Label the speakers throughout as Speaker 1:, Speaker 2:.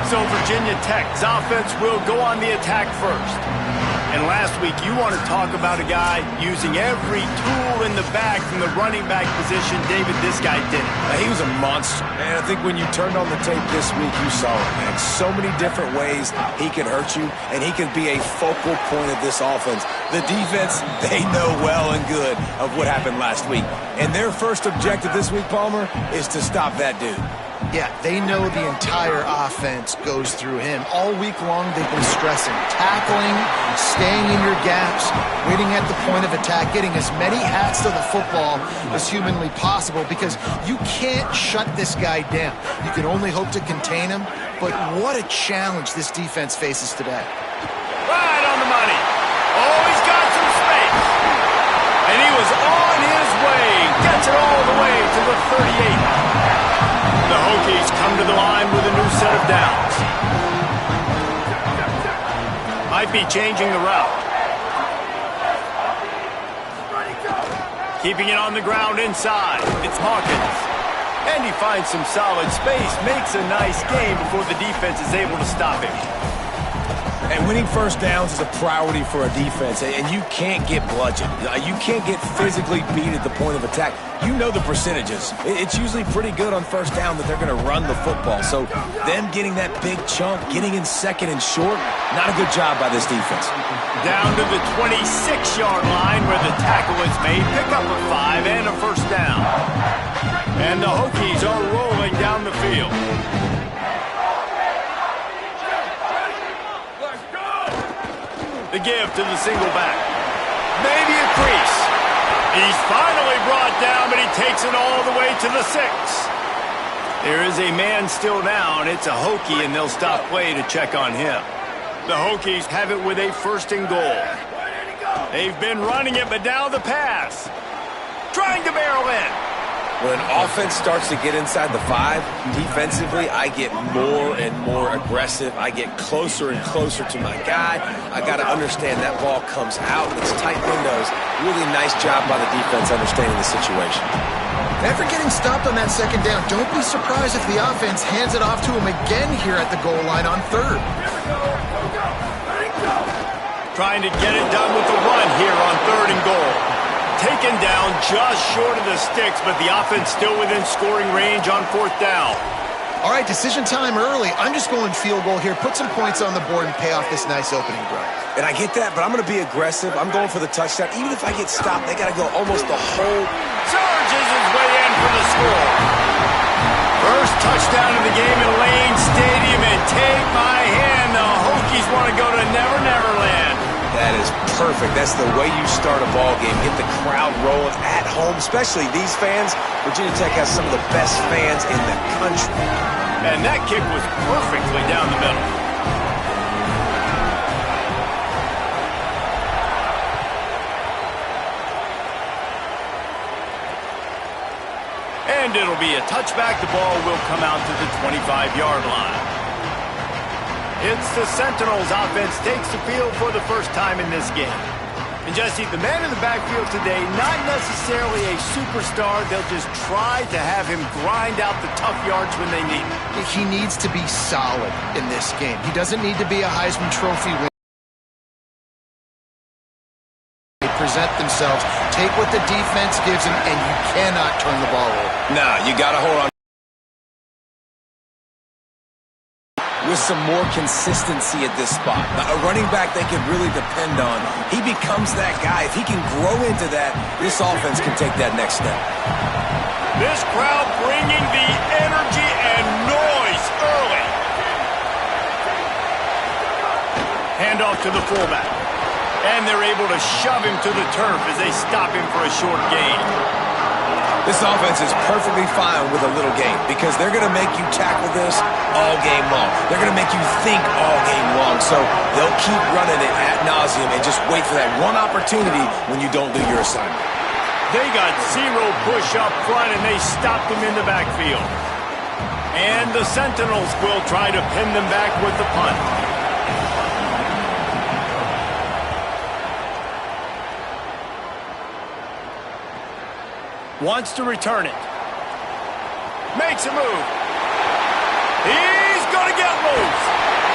Speaker 1: So Virginia Tech's offense will go on the attack first. And last week, you want to talk about a guy using every tool in the bag from the running back position. David, this guy did it.
Speaker 2: He was a monster. Man, I think when you turned on the tape this week, you saw it, man. So many different ways he can hurt you, and he can be a focal point of this offense. The defense, they know well and good of what happened last week. And their first objective this week, Palmer, is to stop that dude.
Speaker 3: Yeah, they know the entire offense goes through him. All week long, they've been stressing tackling, staying in your gaps, waiting at the point of attack, getting as many hats to the football as humanly possible because you can't shut this guy down. You can only hope to contain him, but what a challenge this defense faces today.
Speaker 1: Right on the money. Oh, he's got some space. And he was on his way. Gets it all the way to the 38. The Hokies come to the line with a new set of downs. Might be changing the route. Keeping it on the ground inside. It's Hawkins. And he finds some solid space. Makes a nice game before the defense is able to stop him.
Speaker 2: And winning first downs is a priority for a defense, and you can't get bludgeoned. You can't get physically beat at the point of attack. You know the percentages. It's usually pretty good on first down that they're going to run the football. So them getting that big chunk, getting in second and short, not a good job by this defense.
Speaker 1: Down to the 26-yard line where the tackle is made. Pick up a 5 and a first down. And the Hokies are rolling down the field. The give to the single back. Maybe a crease. He's finally brought down, but he takes it all the way to the 6. There is a man still down. It's a Hokie, and they'll stop play to check on him. The Hokies have it with a first and goal. They've been running it, but now the pass. Trying to barrel in.
Speaker 2: When offense starts to get inside the 5, defensively, I get more and more aggressive. I get closer and closer to my guy. I got to understand that ball comes out. It's tight windows. Really nice job by the defense understanding the situation.
Speaker 3: After getting stopped on that second down, don't be surprised if the offense hands it off to him again here at the goal line on third.
Speaker 1: Trying to get it done with the run here on third and goal. Taken down just short of the sticks, but the offense still within scoring range on fourth down.
Speaker 3: All right, decision time early. I'm just going field goal here. Put some points on the board and pay off this nice opening drive.
Speaker 2: And I get that, but I'm going to be aggressive. I'm going for the touchdown. Even if I get stopped, they got to go almost the whole.
Speaker 1: Surges his way in for the score. First touchdown of the game in Lane Stadium, and take my hand. The Hokies want to go to Never Never Land.
Speaker 2: That is perfect. That's the way you start a ball game. Get the crowd rolling at home, especially these fans. Virginia Tech has some of the best fans in the country.
Speaker 1: And that kick was perfectly down the middle. And it'll be a touchback. The ball will come out to the 25-yard line. It's the Sentinels offense takes the field for the first time in this game. And Jesse, the man in the backfield today, not necessarily a superstar. They'll just try to have him grind out the tough yards when they need it.
Speaker 3: He needs to be solid in this game. He doesn't need to be a Heisman Trophy winner. They present themselves, take what the defense gives him, and you cannot turn the ball over.
Speaker 2: Nah, you got to hold on. With some more consistency at this spot. Now, a running back they can really depend on. He becomes that guy. If he can grow into that, this offense can take that next step.
Speaker 1: This crowd bringing the energy and noise early. Handoff to the fullback. And they're able to shove him to the turf as they stop him for a short gain.
Speaker 2: This offense is perfectly fine with a little game because they're going to make you tackle this all game long. They're going to make you think all game long. So they'll keep running it ad nauseum and just wait for that one opportunity when you don't do your assignment.
Speaker 1: They got zero push up front and they stopped him in the backfield. And the Sentinels will try to pin them back with the punt. Wants to return it. Makes a move. He's going to get throws.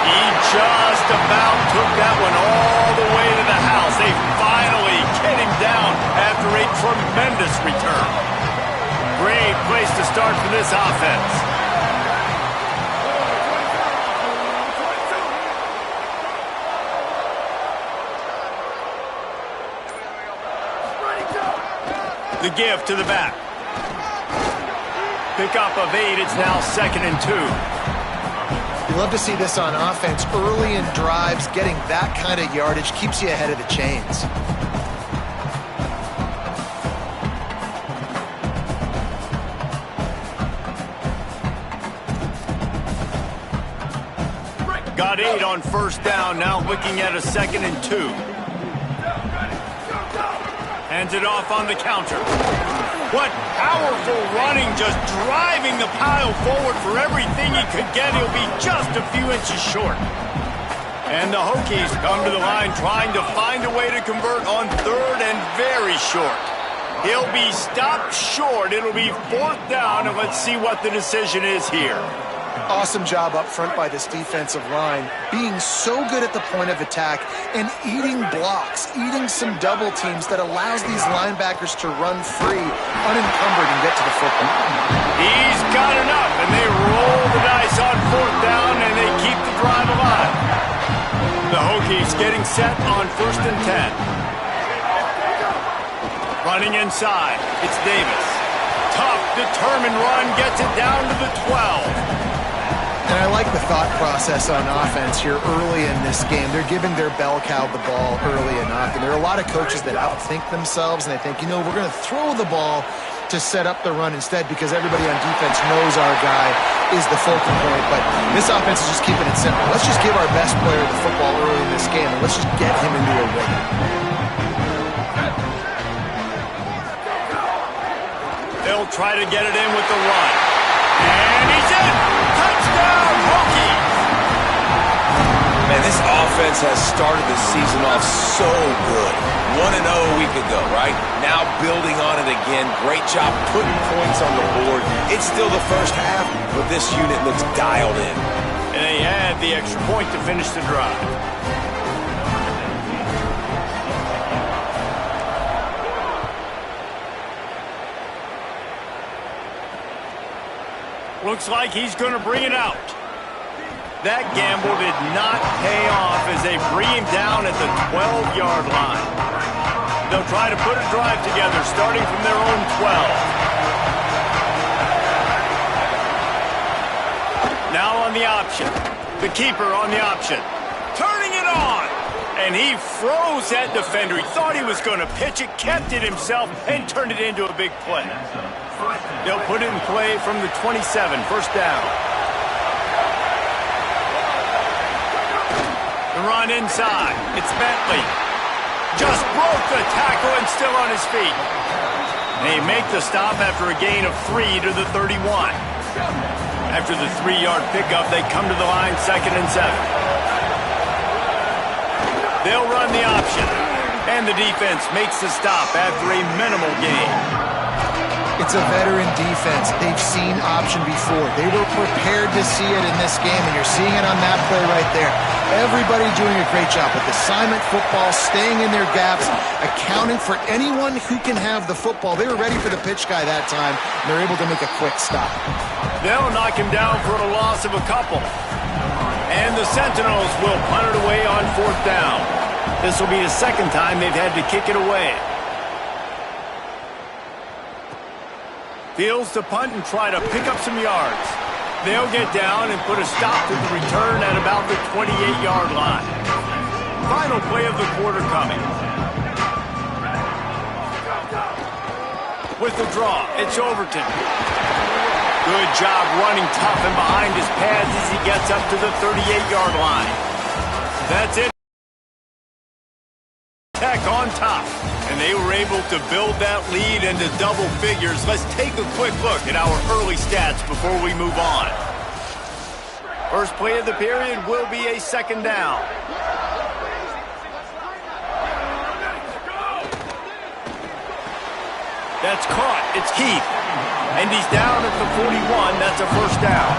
Speaker 1: He just about took that one all the way to the house. They finally get him down after a tremendous return. Great place to start for this offense. The give to the back. Pickup of 8. It's now 2nd and 2.
Speaker 3: You love to see this on offense. Early in drives, getting that kind of yardage keeps you ahead of the chains.
Speaker 1: Got 8 on 1st down. Now looking at a 2nd and 2. Hands it off on the counter. What powerful running, just driving the pile forward for everything he could get. He'll be just a few inches short. And the Hokies come to the line trying to find a way to convert on 3rd and very short. He'll be stopped short. It'll be 4th down, and let's see what the decision is here.
Speaker 3: Awesome job up front by this defensive line, being so good at the point of attack and eating blocks, eating some double teams that allows these linebackers to run free, unencumbered, and get to the football.
Speaker 1: He's got enough, and they roll the dice on 4th down, and they keep the drive alive. The Hokies getting set on 1st and 10. Running inside, it's Davis. Tough, determined run, gets it down to the 12.
Speaker 3: And I like the thought process on offense here early in this game. They're giving their bell cow the ball early enough. And there are a lot of coaches that outthink themselves, and they think, we're going to throw the ball to set up the run instead because everybody on defense knows our guy is the focal point. But this offense is just keeping it simple. Let's just give our best player the football early in this game, and let's just get him into a rhythm.
Speaker 1: They'll try to get it in with the run. And he's in! Touchdown, Hokies!
Speaker 2: Man, this offense has started the season off so good. 1-0 a week ago, right? Now building on it again. Great job putting points on the board. It's still the first half, but this unit looks dialed in.
Speaker 1: And they had the extra point to finish the drive. Looks like he's going to bring it out. That gamble did not pay off as they bring him down at the 12-yard line. They'll try to put a drive together starting from their own 12. Now on the option. The keeper on the option. Turning it on. And he froze that defender. He thought he was going to pitch it, kept it himself, and turned it into a big play. They'll put it in play from the 27, 1st down. The run inside. It's Bentley. Just broke the tackle and still on his feet. They make the stop after a gain of 3 to the 31. After the 3-yard pickup, they come to the line 2nd and 7. They'll run the option. And the defense makes the stop after a minimal gain.
Speaker 3: It's a veteran defense. They've seen option before. They were prepared to see it in this game, and you're seeing it on that play right there. Everybody doing a great job with assignment football, staying in their gaps, accounting for anyone who can have the football. They were ready for the pitch guy that time, and they're able to make a quick stop.
Speaker 1: They'll knock him down for a loss of a couple. And the Sentinels will punt it away on 4th down. This will be the 2nd time they've had to kick it away. Fields to punt and try to pick up some yards. They'll get down and put a stop to the return at about the 28-yard line. Final play of the quarter coming. With the draw, it's Overton. Good job running tough and behind his pads as he gets up to the 38-yard line. That's it. Tech on top. And they were able to build that lead into double figures. Let's take a quick look at our early stats before we move on. First play of the period will be a 2nd down. That's caught. It's Keith. And he's down at the 41. That's a 1st down.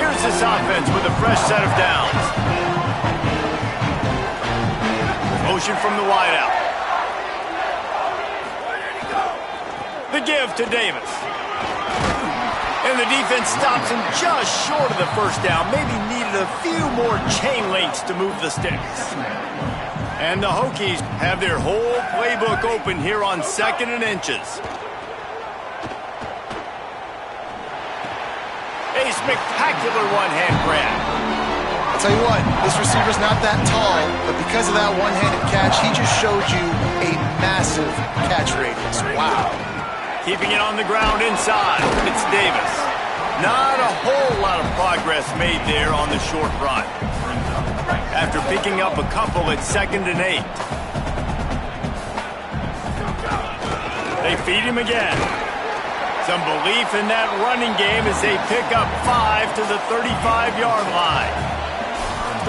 Speaker 1: Here's this offense with a fresh set of downs. Motion from the wideout. The give to Davis. And the defense stops him just short of the first down. Maybe needed a few more chain links to move the sticks. And the Hokies have their whole playbook open here on 2nd and inches. A spectacular one-hand grab.
Speaker 3: I'll tell you what, this receiver's not that tall, but because of that one-handed catch, he just showed you a massive catch radius. Wow.
Speaker 1: Keeping it on the ground inside. It's Davis. Not a whole lot of progress made there on the short run. After picking up a couple at 2nd and 8. They feed him again. Some belief in that running game as they pick up 5 to the 35-yard line.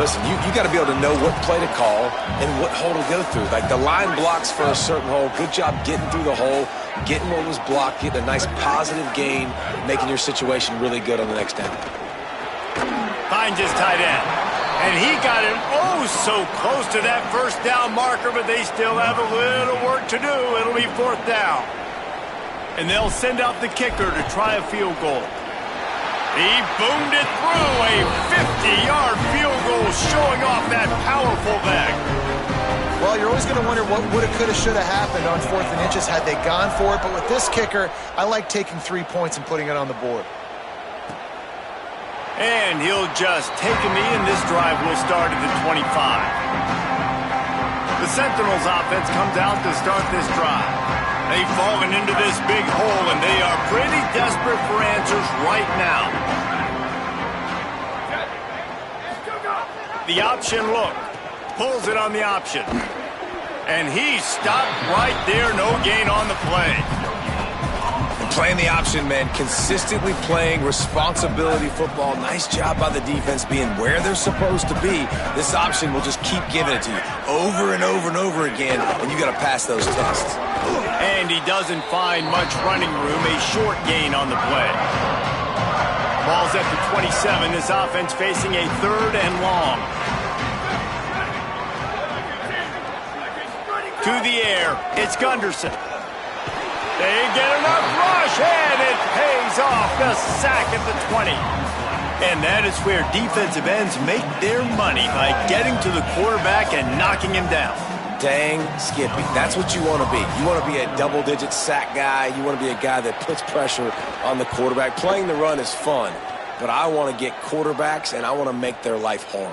Speaker 2: Listen, you got to be able to know what play to call and what hole to go through. Like the line blocks for a certain hole. Good job getting through the hole, getting what was blocked, getting a nice positive gain, making your situation really good on the next down.
Speaker 1: Finds his tight end. And he got it so close to that first down marker, but they still have a little work to do. It'll be 4th down. And they'll send out the kicker to try a field goal. He boomed it through a 50-yard field goal, showing off that powerful leg.
Speaker 3: Well, you're always going to wonder what woulda, coulda, shoulda happened on 4th and inches had they gone for it. But with this kicker, I like taking 3 points and putting it on the board.
Speaker 1: And he'll just take a knee, and this drive will start at the 25. The Sentinels offense comes out to start this drive. They've fallen into this big hole, and they are pretty desperate for answers right now. The option look. Pulls it on the option. And he stopped right there. No gain on the play.
Speaker 2: Playing the option, man. Consistently playing responsibility football. Nice job by the defense being where they're supposed to be. This option will just keep giving it to you over and over and over again, and you got to pass those tests.
Speaker 1: And he doesn't find much running room. A short gain on the play. Ball's at the 27. This offense facing a 3rd and long. To the air. It's Gunderson. They get enough rush, and it pays off. The sack at the 20. And that is where defensive ends make their money, by getting to the quarterback and knocking him down.
Speaker 2: Dang, Skippy. That's what you want to be. You want to be a double-digit sack guy. You want to be a guy that puts pressure on the quarterback. Playing the run is fun, but I want to get quarterbacks, and I want to make their life hard.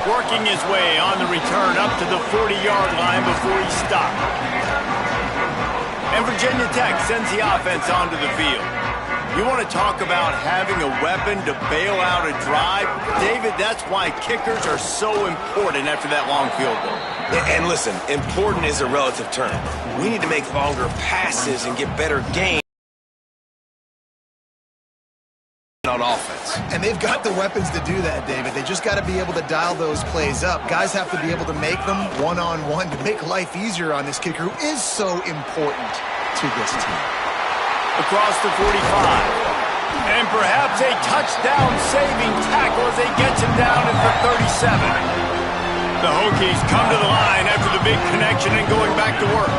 Speaker 1: Working his way on the return up to the 40-yard line before he stopped. And Virginia Tech sends the offense onto the field. You want to talk about having a weapon to bail out a drive? David, that's why kickers are so important after that long field goal.
Speaker 2: And listen, important is a relative term. We need to make longer passes and get better gains on offense.
Speaker 3: And they've got the weapons to do that, David. They just got to be able to dial those plays up. Guys have to be able to make them one-on-one to make life easier on this kicker, who is so important to this team.
Speaker 1: Across the 45. And perhaps a touchdown-saving tackle as they get him down at the 37. The Hokies come to the line after the big connection and going back to work.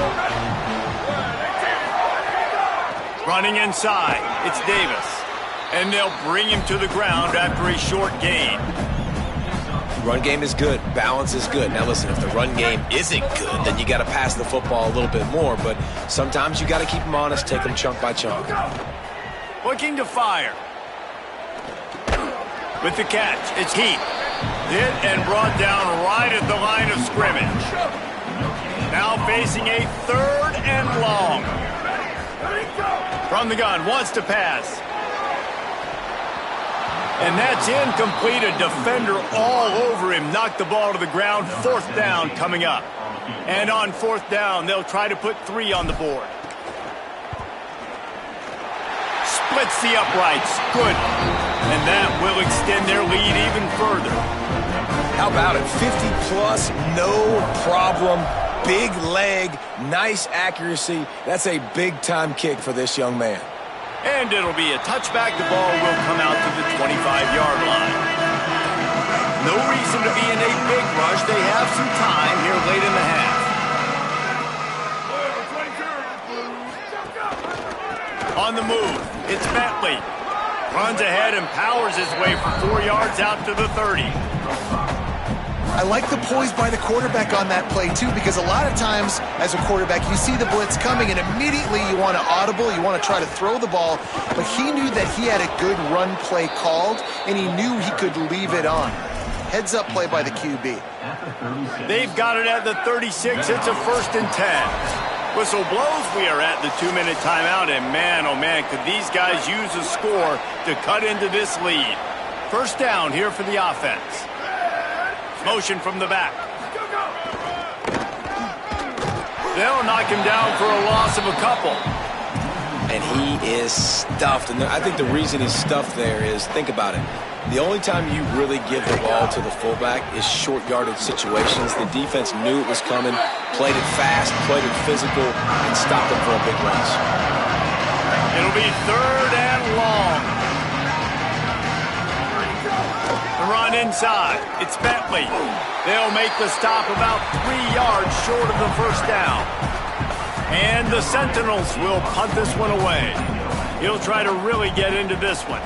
Speaker 1: Running inside, it's Davis. And they'll bring him to the ground after a short gain.
Speaker 2: Run game is good. Balance is good. Now listen, if the run game isn't good, then you got to pass the football a little bit more. But sometimes you got to keep them honest, take them chunk by chunk.
Speaker 1: Looking to fire. With the catch, it's Heath. Hit and brought down right at the line of scrimmage. Now facing a 3rd and long. From the gun, wants to pass. And that's incomplete. A defender all over him. Knocked the ball to the ground. 4th down coming up. And on 4th down, they'll try to put 3 on the board. Splits the uprights. Good. And that will extend their lead even further.
Speaker 2: How about it? 50-plus, no problem. Big leg, nice accuracy. That's a big-time kick for this young man.
Speaker 1: And it'll be a touchback. The ball will come out to the 25-yard line. No reason to be in a big rush. They have some time here late in the half. On the move, it's Bentley. Runs ahead and powers his way for 4 yards out to the 30.
Speaker 3: I like the poise by the quarterback on that play, too, because a lot of times as a quarterback, you see the blitz coming, and immediately you want to audible, you want to try to throw the ball, but he knew that he had a good run play called, and he knew he could leave it on. Heads-up play by the QB.
Speaker 1: They've got it at the 36. It's a 1st and 10. Whistle blows. We are at the 2-minute timeout, and man, oh man, could these guys use a score to cut into this lead. 1st down here for the offense. Motion from the back. They'll knock him down for a loss of a couple.
Speaker 2: And he is stuffed. And I think the reason he's stuffed there is, think about it. The only time you really give the ball to the fullback is short yardage situations. The defense knew it was coming, played it fast, played it physical, and stopped him for a big rush.
Speaker 1: It'll be 3rd and long. The run inside. It's Bentley. They'll make the stop about 3 yards short of the 1st down. And the Sentinels will punt this one away. He'll try to really get into this one.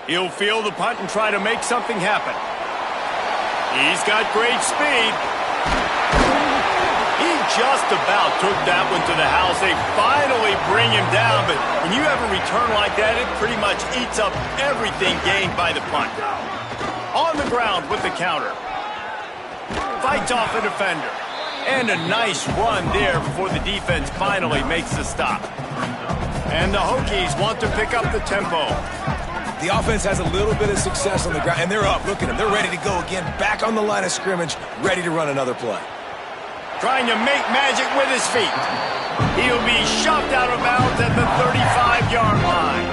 Speaker 1: He'll field the punt and try to make something happen. He's got great speed. He just about took that one to the house. They finally bring him down, but when you have a return like that, it pretty much eats up everything gained by the punt. On the ground with the counter. Fights off a defender. And a nice run there before the defense finally makes the stop. And the Hokies want to pick up the tempo.
Speaker 2: The offense has a little bit of success on the ground, and they're up. Look at them. They're ready to go again, back on the line of scrimmage, ready to run another play.
Speaker 1: Trying to make magic with his feet. He'll be shoved out of bounds at the 35-yard line.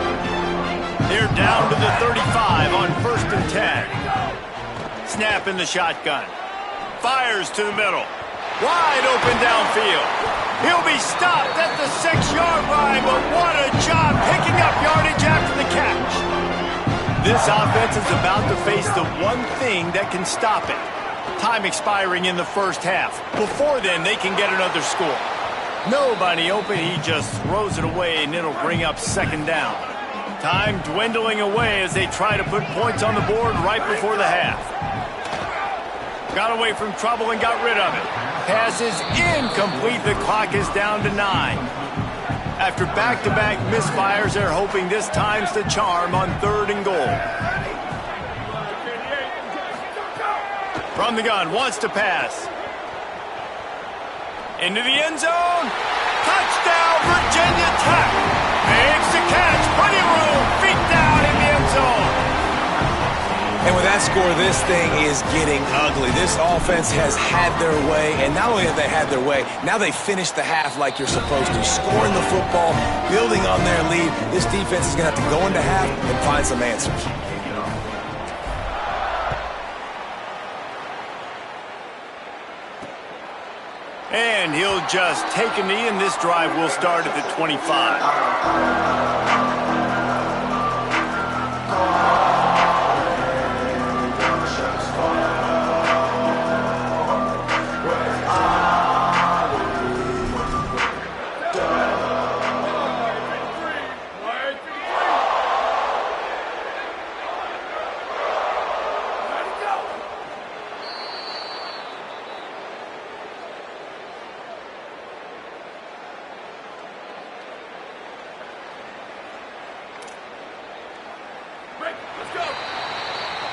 Speaker 1: They're down to the 35 on 1st and 10. Snap in the shotgun. Fires to the middle. Wide open downfield. He'll be stopped at the 6-yard line, but what a job picking up yardage after the catch. This offense is about to face the one thing that can stop it. Time expiring in the 1st half. Before then, they can get another score. Nobody open. He just throws it away, and it'll bring up 2nd down. Time dwindling away as they try to put points on the board right before the half. Got away from trouble and got rid of it. Pass is incomplete. The clock is down to 9. After back-to-back misfires, they're hoping this time's the charm on 3rd and goal. From the gun, wants to pass. Into the end zone. Touchdown, Virginia Tech. Makes the catch. Plenty of room. Feet down in the end zone.
Speaker 2: And with that score, this thing is getting ugly. This offense has had their way, and not only have they had their way, now they finish the half like you're supposed to, scoring the football, building on their lead. This defense is going to have to go into half and find some answers.
Speaker 1: And he'll just take a knee, and this drive will start at the 25.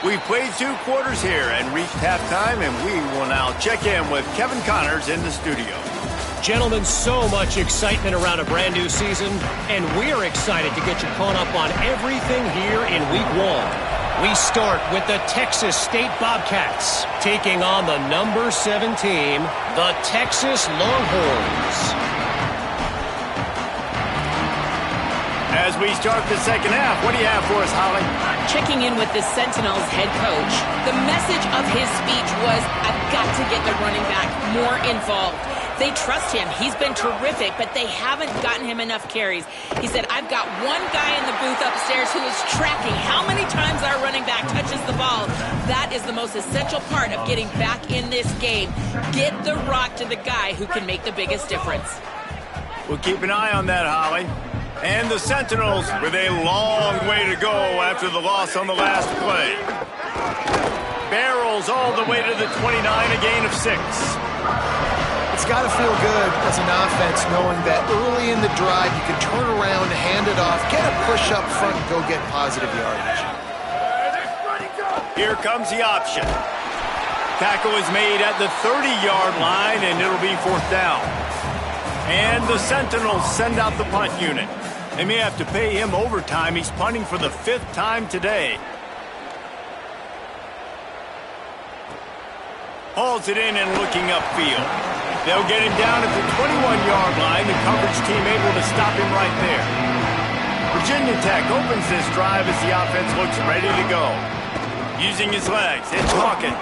Speaker 1: We've played 2 quarters here and reached halftime, and we will now check in with Kevin Connors in the studio.
Speaker 4: Gentlemen, so much excitement around a brand new season, and we're excited to get you caught up on everything here in Week 1. We start with the Texas State Bobcats, taking on the number 7 team, the Texas Longhorns.
Speaker 1: As we start the 2nd half, what do you have for us, Holly?
Speaker 5: Checking in with the Sentinels head coach. The message of his speech was, I've got to get the running back more involved. They trust him. He's been terrific, but they haven't gotten him enough carries. He said, I've got one guy in the booth upstairs who is tracking how many times our running back touches the ball. That is the most essential part of getting back in this game. Get the rock to the guy who can make the biggest difference.
Speaker 1: We'll keep an eye on that, Holly. And the Sentinels with a long way to go after the loss on the last play. Barrels all the way to the 29, a gain of 6.
Speaker 3: It's got to feel good as an offense knowing that early in the drive you can turn around, hand it off, get a push up front, and go get positive yardage.
Speaker 1: Here comes the option. Tackle is made at the 30-yard line, and it'll be 4th down. And the Sentinels send out the punt unit. They may have to pay him overtime. He's punting for the 5th time today. Hauls it in and looking upfield. They'll get him down at the 21-yard line. The coverage team able to stop him right there. Virginia Tech opens this drive as the offense looks ready to go. Using his legs, it's Hawkins.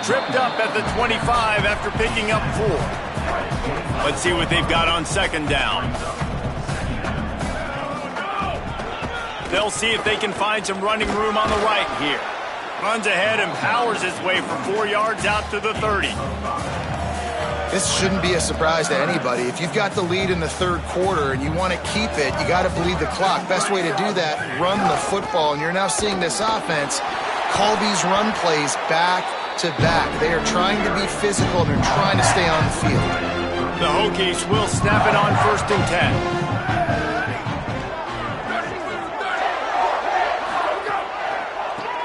Speaker 1: Tripped up at the 25 after picking up 4. Let's see what they've got on 2nd down. They'll see if they can find some running room on the right here. Runs ahead and powers his way for 4 yards out to the 30.
Speaker 3: This shouldn't be a surprise to anybody. If you've got the lead in the 3rd quarter and you want to keep it, you got to bleed the clock. Best way to do that, run the football. And you're now seeing this offense call these run plays back to back. They are trying to be physical and they're trying to stay on the field.
Speaker 1: The Hokies will snap it on 1st and 10.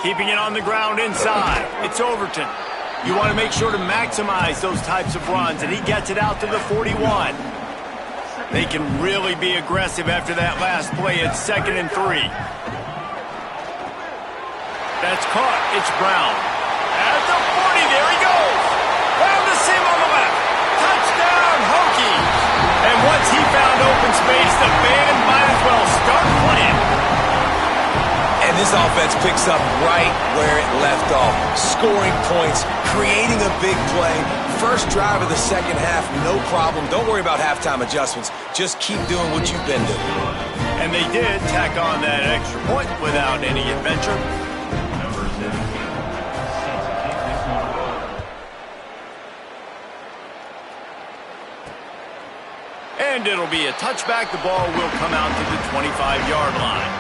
Speaker 1: Keeping it on the ground inside. It's Overton. You want to make sure to maximize those types of runs, and he gets it out to the 41. They can really be aggressive after that last play at 2nd and 3. That's caught. It's Brown. At the 40, there he goes. Found the seam on the left. Touchdown, Hokies. And once he found open space, the band might as well start playing.
Speaker 2: And this offense picks up right where it left off. Scoring points, creating a big play. First drive of the 2nd half, no problem. Don't worry about halftime adjustments. Just keep doing what you've been doing.
Speaker 1: And they did tack on that extra point without any adventure. And it'll be a touchback. The ball will come out to the 25-yard line.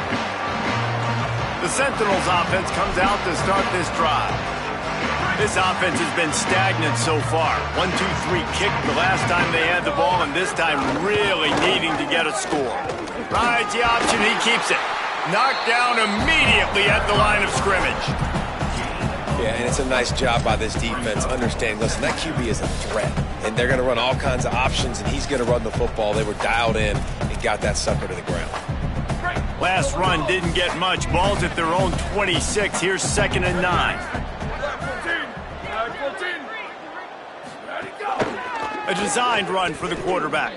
Speaker 1: The Sentinels offense comes out to start this drive. This offense has been stagnant so far. 1-2-3 kick the last time they had the ball, and this time really needing to get a score. Rides the option, he keeps it. Knocked down immediately at the line of scrimmage.
Speaker 2: Yeah, and it's a nice job by this defense understanding, listen, that QB is a threat, and they're going to run all kinds of options, and he's going to run the football. They were dialed in and got that sucker to the ground.
Speaker 1: Last run didn't get much. Ball's at their own 26. Here's 2nd and 9. A designed run for the quarterback.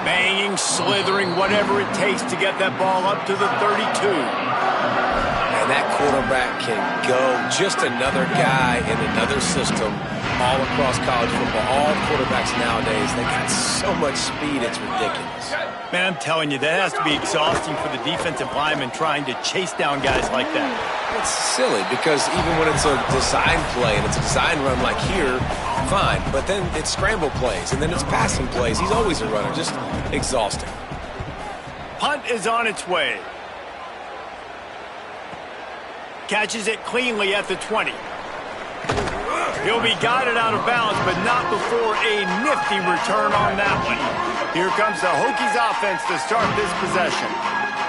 Speaker 1: Banging, slithering, whatever it takes to get that ball up to the 32.
Speaker 2: And that quarterback can go. Just another guy in another system all across college football. All quarterbacks nowadays, they got so much speed, it's ridiculous.
Speaker 1: Man, I'm telling you, that has to be exhausting for the defensive lineman trying to chase down guys like that.
Speaker 2: It's silly because even when it's a design play and it's a design run like here, fine. But then it's scramble plays and then it's passing plays. He's always a runner. Just exhausting.
Speaker 1: Punt is on its way. Catches it cleanly at the 20. He'll be guided out of bounds, but not before a nifty return on that one. Here comes the Hokies offense to start this possession.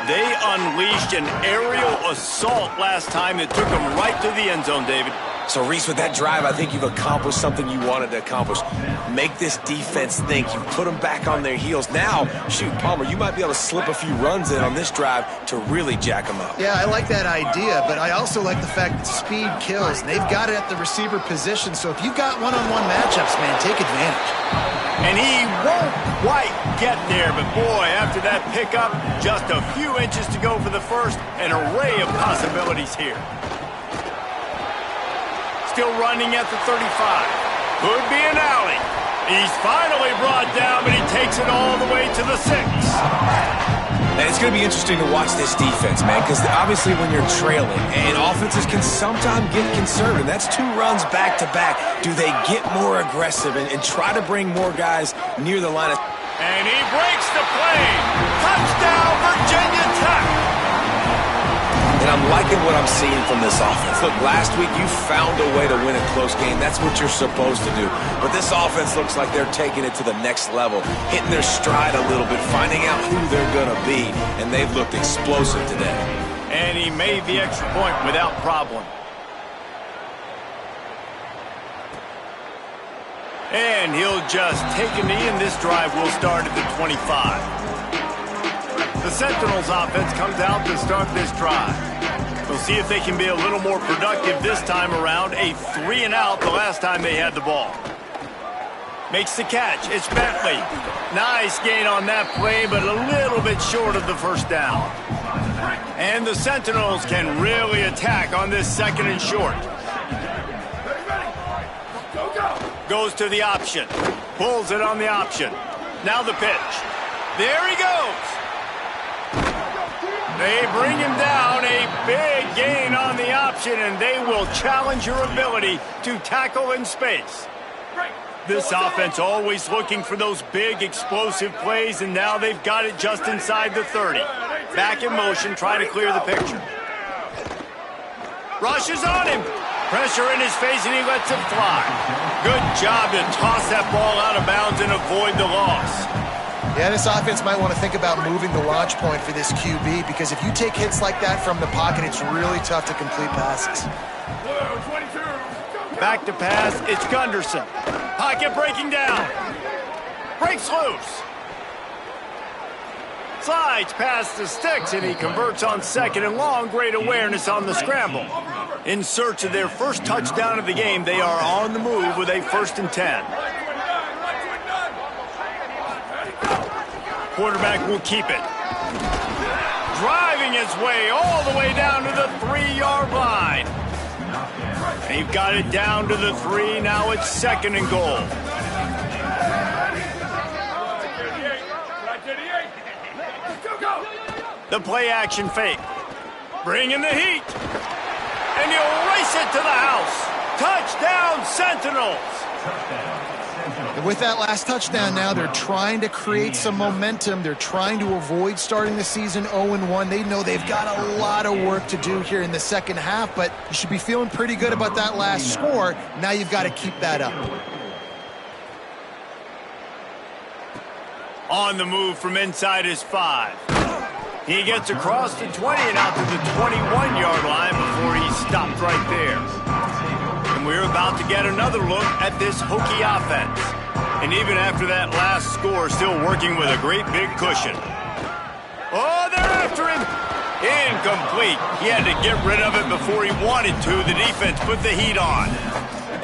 Speaker 1: They unleashed an aerial assault last time that took them right to the end zone, David.
Speaker 2: So, Reese, with that drive, I think you've accomplished something you wanted to accomplish. Make this defense think. You put them back on their heels. Now, shoot, Palmer, you might be able to slip a few runs in on this drive to really jack them up.
Speaker 3: Yeah, I like that idea, but I also like the fact that speed kills. And they've got it at the receiver position, so if you've got one-on-one matchups, man, take advantage.
Speaker 1: And he won't quite get there, but boy, after that pickup, just a few inches to go for the first. An array of possibilities here. Still running at the 35. Could be an alley. He's finally brought down, but he takes it all the way to the 6.
Speaker 2: And it's going to be interesting to watch this defense, man, because obviously when you're trailing, and offenses can sometimes get conservative. That's 2 runs back-to-back. Do they get more aggressive and try to bring more guys near the line of...
Speaker 1: And he breaks the play. Touchdown, Virginia Tech.
Speaker 2: And I'm liking what I'm seeing from this offense. Look, last week you found a way to win a close game. That's what you're supposed to do. But this offense looks like they're taking it to the next level, hitting their stride a little bit, finding out who they're going to be. And they've looked explosive today.
Speaker 1: And he made the extra point without problem. And he'll just take a knee, and this drive will start at the 25. The Sentinels offense comes out to start this drive. We'll see if they can be a little more productive this time around. A 3-and-out the last time they had the ball. Makes the catch. It's Bentley. Nice gain on that play, but a little bit short of the first down. And the Sentinels can really attack on this 2nd and short. Goes to the option. Pulls it on the option. Now the pitch. There he goes. They bring him down, a big gain on the option, and they will challenge your ability to tackle in space. This offense always looking for those big explosive plays, and now they've got it just inside the 30. Back in motion, try to clear the picture. Rushes on him. Pressure in his face, and he lets it fly. Good job to toss that ball out of bounds and avoid the loss.
Speaker 3: Yeah, this offense might want to think about moving the launch point for this QB, because if you take hits like that from the pocket, it's really tough to complete passes.
Speaker 1: Back to pass, it's Gunderson. Pocket breaking down. Breaks loose. Slides past the sticks, and he converts on 2nd and long. Great awareness on the scramble. In search of their first touchdown of the game, they are on the move with a 1st and 10. Quarterback will keep it. Driving his way all the way down to the 3-yard line. They've got it down to the 3. Now it's 2nd and goal. The play action fake. Bringing the heat. And he'll race it to the house. Touchdown, Sentinels.
Speaker 3: And with that last touchdown now, they're trying to create some momentum. They're trying to avoid starting the season 0-1. They know they've got a lot of work to do here in the second half, but you should be feeling pretty good about that last score. Now you've got to keep that up.
Speaker 1: On the move from inside his 5. He gets across the 20 and out to the 21-yard line before he stopped right there. And we're about to get another look at this Hokie offense. And even after that last score, still working with a great big cushion. Oh, they're after him. Incomplete. He had to get rid of it before he wanted to. The defense put the heat on.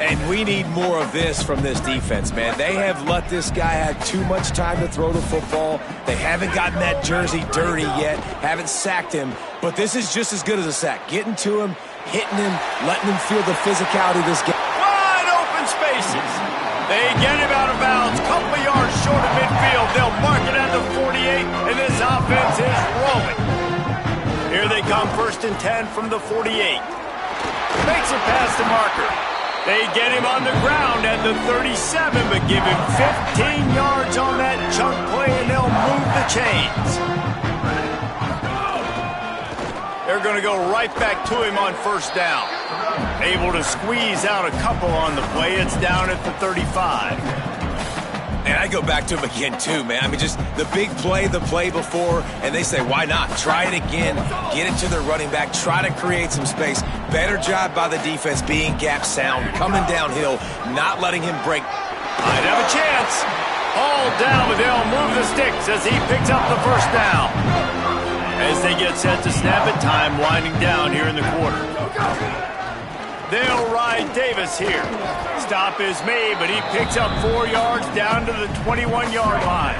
Speaker 2: And we need more of this from this defense, man. They have let this guy have too much time to throw the football. They haven't gotten that jersey dirty yet, haven't sacked him. But this is just as good as a sack. Getting to him, hitting him, letting him feel the physicality of this game.
Speaker 1: Wide open spaces. They get him out of bounds. Couple of yards short of midfield. They'll mark it at the 48, and this offense is rolling. Here they come, 1st and 10 from the 48. Makes it past the marker. They get him on the ground at the 37, but give him 15 yards on that chunk play, and they'll move the chains. They're going to go right back to him on 1st down. Able to squeeze out a couple on the play. It's down at the 35.
Speaker 2: And I go back to him again, too, man. I mean, just the big play, the play before, and they say, why not? Try it again, get it to their running back, try to create some space. Better job by the defense being gap sound, coming downhill, not letting him break.
Speaker 1: Might have a chance. All down, but they'll move the sticks as he picks up the 1st down. As they get set to snap it, time winding down here in the quarter. They'll ride Davis here. Stop is made, but he picks up 4 yards down to the 21-yard line.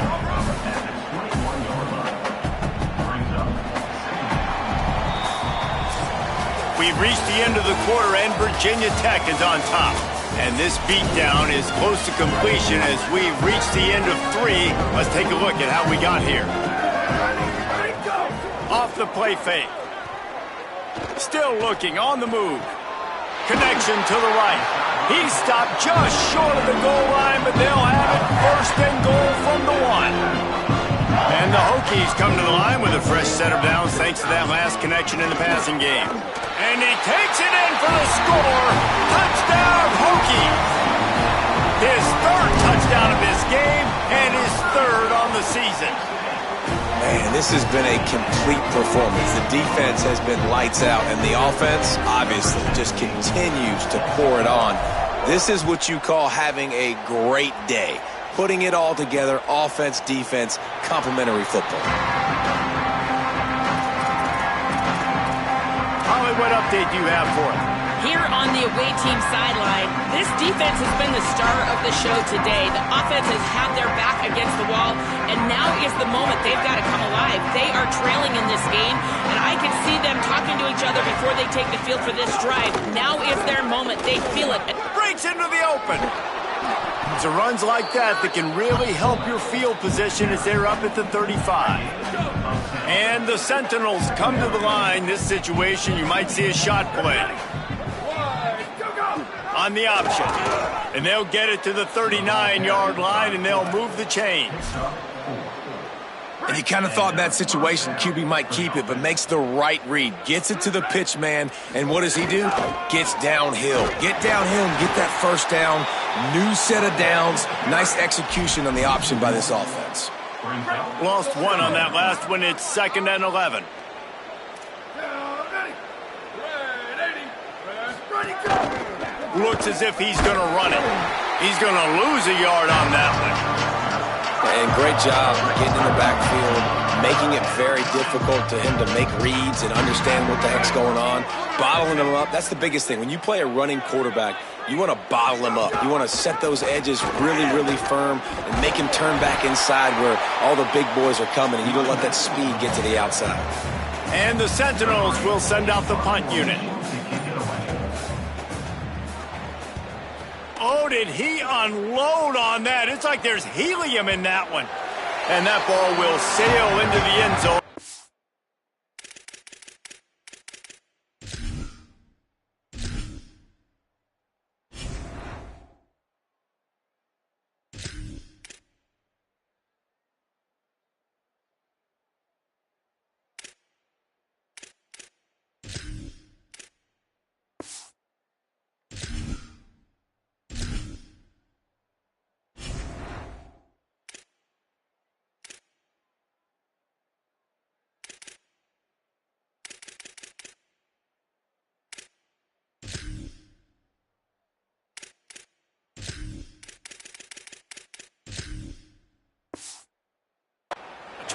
Speaker 1: We've reached the end of the quarter, and Virginia Tech is on top. And this beatdown is close to completion as we reach the end of 3. Let's take a look at how we got here. Off the play fake. Still looking, on the move. Connection to the right. He stopped just short of the goal line, but they'll have it first and goal from the 1. And the Hokies come to the line with a fresh set of downs thanks to that last connection in the passing game. And he takes it in for the score. Touchdown, Hokies. His 3rd touchdown of this game and his 3rd on the season.
Speaker 2: Man, this has been a complete performance. The defense has been lights out, and the offense, obviously, just continues to pour it on. This is what you call having a great day. Putting it all together, offense, defense, complementary football.
Speaker 1: Holly, what update do you have for us?
Speaker 5: Here on the away team sideline, this defense has been the star of the show today. The offense has had their back against the wall, and now is the moment they've got to come alive. They are trailing in this game, and I can see them talking to each other before they take the field for this drive. Now is their moment. They feel it.
Speaker 1: Breaks into the open. It's runs like that can really help your field position as they're up at the 35. And the Sentinels come to the line. This situation, you might see a shot play on the option. And they'll get it to the 39-yard line, and they'll move the chains.
Speaker 2: And you kind of thought in that situation QB might keep it, but makes the right read. Gets it to the pitch man, and what does he do? Gets downhill. Get downhill and get that first down. New set of downs. Nice execution on the option by this offense.
Speaker 1: Lost 1 on that last one. It's 2nd and 11. Looks as if he's going to run it. He's going to lose a yard on that one.
Speaker 2: And great job getting in the backfield, making it very difficult to him to make reads and understand what the heck's going on. Bottling him up, that's the biggest thing. When you play a running quarterback, you want to bottle him up. You want to set those edges really, really firm and make him turn back inside where all the big boys are coming, and you don't let that speed get to the outside.
Speaker 1: And the Sentinels will send out the punt unit. Oh, did he unload on that? It's like there's helium in that one. And that ball will sail into the end zone.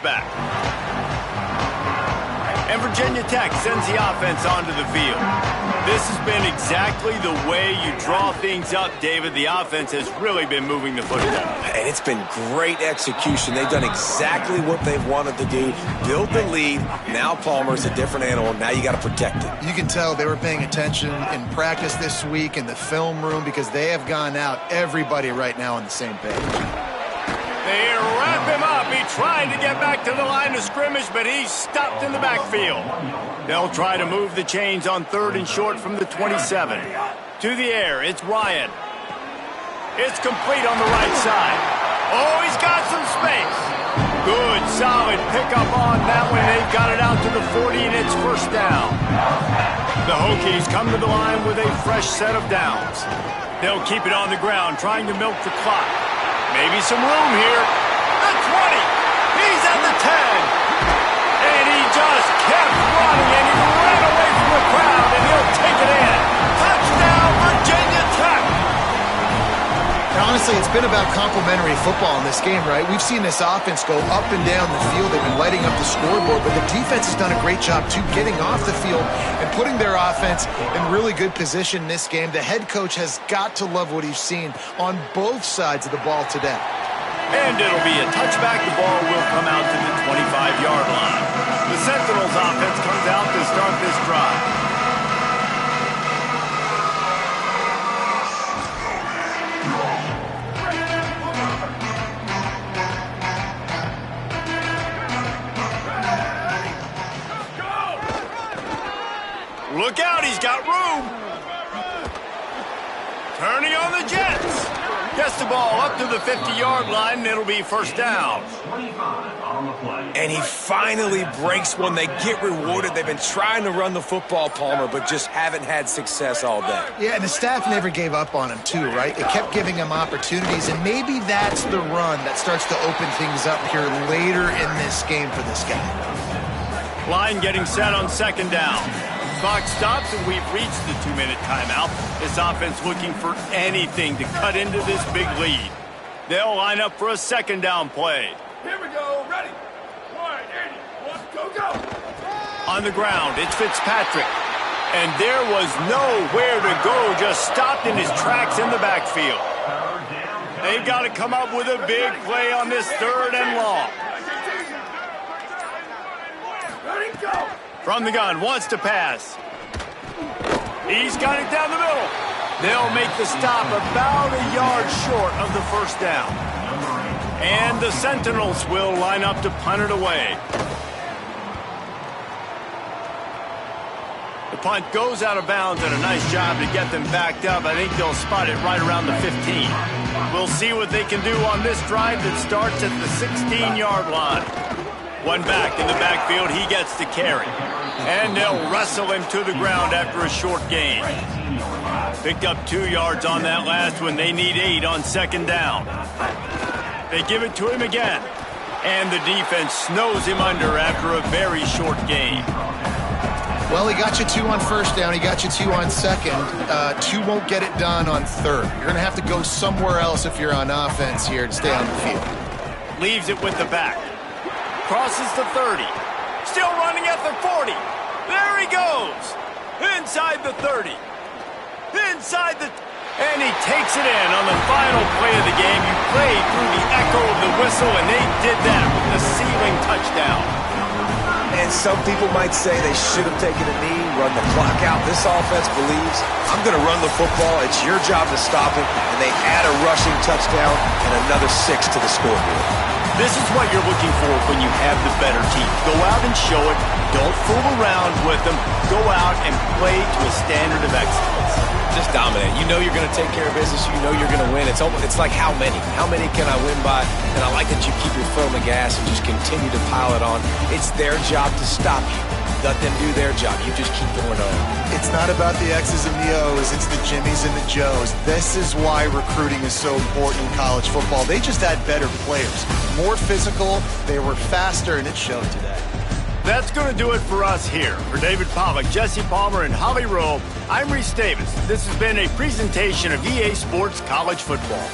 Speaker 1: Back. And Virginia Tech sends the offense onto the field. This has been exactly the way you draw things up, David. The offense has really been moving the football.
Speaker 2: And it's been great execution. They've done exactly what they've wanted to do. Build the lead. Now Palmer's a different animal. Now you got to protect it.
Speaker 3: You can tell they were paying attention in practice this week in the film room because they have gone out, everybody right now on the same page.
Speaker 1: They wrap him up. He tried to get back to the line of scrimmage, but he's stopped in the backfield. They'll try to move the chains on 3rd and short from the 27. To the air, it's Ryan. It's complete on the right side. Oh, he's got some space. Good, solid pickup on that one. They've got it out to the 40, and it's first down. The Hokies come to the line with a fresh set of downs. They'll keep it on the ground, trying to milk the clock. Maybe some room here. The 20. He's at the 10. And he just kept running, and he ran away from the crowd, and he'll take it in. Touchdown, Virginia Tech.
Speaker 3: Honestly, it's been about complementary football in this game, right? We've seen this offense go up and down the field. They've been lighting up the scoreboard, but the defense has done a great job, too, getting off the field and putting their offense in really good position in this game. The head coach has got to love what he's seen on both sides of the ball today.
Speaker 1: And it'll be a touchback. The ball will come out to the 25-yard line. The Sentinels offense comes out to start this drive. Look out, he's got room. Turning on the Jets. Gets the ball up to the 50-yard line, and it'll be first down.
Speaker 2: And he finally breaks one. They get rewarded. They've been trying to run the football, Palmer, but just haven't had success all day.
Speaker 3: Yeah, and the staff never gave up on him, too, right? They kept giving him opportunities, and maybe that's the run that starts to open things up here later in this game for this guy.
Speaker 1: Line getting set on second down. Clock stops, and we've reached the 2-minute timeout. This offense looking for anything to cut into this big lead. They'll line up for a second down play.
Speaker 6: Here we go. Ready. 180. Go, go.
Speaker 1: On the ground, it's Fitzpatrick. And there was nowhere to go, just stopped in his tracks in the backfield. They've got to come up with a big play on this 3rd and long.
Speaker 6: Ready, go.
Speaker 1: From the gun, wants to pass. He's got it down the middle. They'll make the stop about a yard short of the first down. And the Sentinels will line up to punt it away. The punt goes out of bounds, and a nice job to get them backed up. I think they'll spot it right around the 15. We'll see what they can do on this drive that starts at the 16-yard line. One back in the backfield, he gets the carry. And they'll wrestle him to the ground after a short gain. Picked up 2 yards on that last one. They need 8 on second down. They give it to him again. And the defense snows him under after a very short gain.
Speaker 3: Well, he got you 2 on first down. He got you 2 on second. 2 won't get it done on third. You're going to have to go somewhere else if you're on offense here to stay on the field.
Speaker 1: Leaves it with the back. Crosses the 30. Still running at the 40. There he goes. Inside the 30. Inside the... And he takes it in on the final play of the game. You played through the echo of the whistle, and they did that with the ceiling touchdown.
Speaker 2: And some people might say they should have taken a knee, run the clock out. This offense believes, I'm going to run the football. It's your job to stop it. And they add a rushing touchdown and another 6 to the scoreboard.
Speaker 1: This is what you're looking for when you have the better team. Go out and show it. Don't fool around with them. Go out and play to a standard of excellence.
Speaker 2: Just dominate. You know you're going to take care of business. You know you're going to win. It's like how many? How many can I win by? And I like that you keep your foot on the gas and just continue to pile it on. It's their job to stop you. Let them do their job. You just keep going on.
Speaker 3: It's not about the X's and the O's. It's the Jimmies and the Joes. This is why recruiting is so important in college football. They just had better players. More physical. They were faster, and it showed today.
Speaker 1: That's going to do it for us here. For David Pollack, Jesse Palmer, and Holly Rowe, I'm Reese Davis. This has been a presentation of EA Sports College Football.